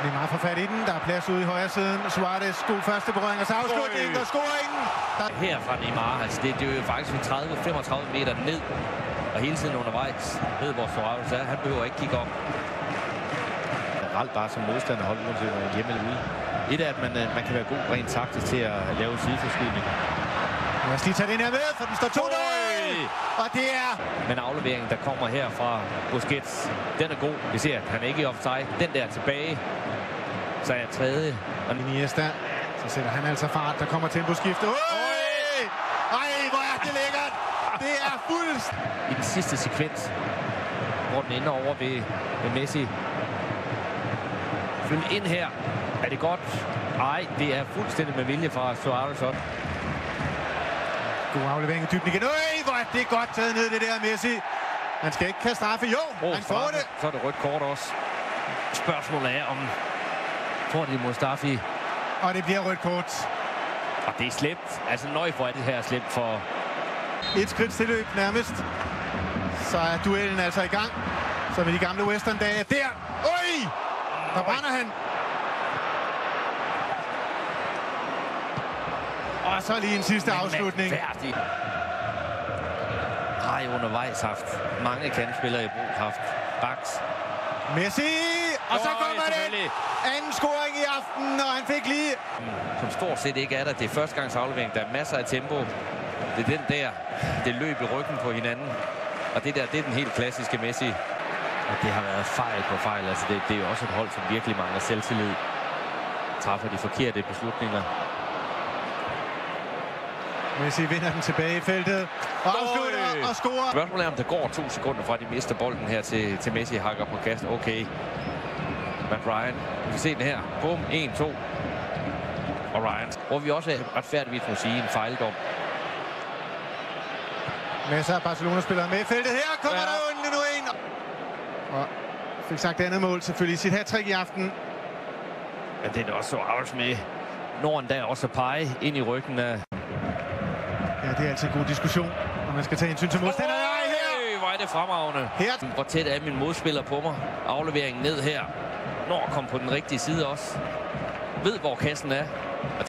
Neymar får fat i den. Der er plads ude i højre siden. Suarez, god første berøring, og så afslutningen og scoringen. Her fra Neymar, altså det er jo faktisk 30-35 meter ned, og hele tiden undervejs ved, hvor Suarez er. Han behøver ikke kigge op. Generelt bare som modstander holdt, uanset om man er hjemme eller ude. Et er, at man kan være god rent taktisk til at lave sideforskydning. Lad os lige tage den her med, for den står 2-0. Og det er... Men afleveringen, der kommer her fra Busquets, den er god. Vi ser, at han er ikke i offside. Den der tilbage, så er jeg tredje. Og Iniesta, så sætter han altså fart. Der kommer temposkifte. Ej, hvor er det lækkert. Det er fuldst. I den sidste sekvens, hvor den ender over ved Messi. Følg ind her. Er det godt? Nej, det er fuldstændig med vilje fra Suarez. God aflevering i dybden igen. Hvor er det godt taget ned, det der Messi. Han skal ikke kaste straffe. Jo, han får det. Så er det rødt kort også. Spørgsmålet er, om får de Mustafi. Og det bliver rødt kort. Og det er slemt. Altså, hvor er det her slemt for... Et skridt tilløb nærmest. Så er duellen altså i gang. Så med de gamle Western-dage. Der! Der brænder han. Og så lige en sidste afslutning. Færdig. Har jo undervejs haft mange kandspillere i brug. Haft Baks. Messi! Og så kommer den anden scoring i aften, og han fik lige... Som stort set ikke er der. Det er første gangs aflevering. Der er masser af tempo. Det er den der. Det løb i ryggen på hinanden. Og det der, det er den helt klassiske Messi. Og det har været fejl på fejl. Altså det er jo også et hold, som virkelig mangler selvtillid. Træffer de forkerte beslutninger. Messi vinder den tilbage i feltet. Og afslutter og scorer. Spørgsmålet er, om der går 2 sekunder fra de mister bolden her til Messi hakker på kast. Okay. Matt Ryan. Vi kan se den her. Bum. 1-2. Og Ryan. Hvor vi også retfærdigvis må sige en fejldom. Masser af Barcelona-spillere med i feltet. Her kommer der endelig nu en. Og fik sagt det andet mål selvfølgelig i sit hat-trick i aften. Ja, det er også så afs med. Norden der også pege ind i ryggen af... Ja, det er altid en god diskussion, når man skal tage hensyn til modstanderne. Her! Hvor er det fremragende. Her. Hvor tæt er min modspiller på mig. Afleveringen ned her. Når kom på den rigtige side også. Ved, hvor kassen er.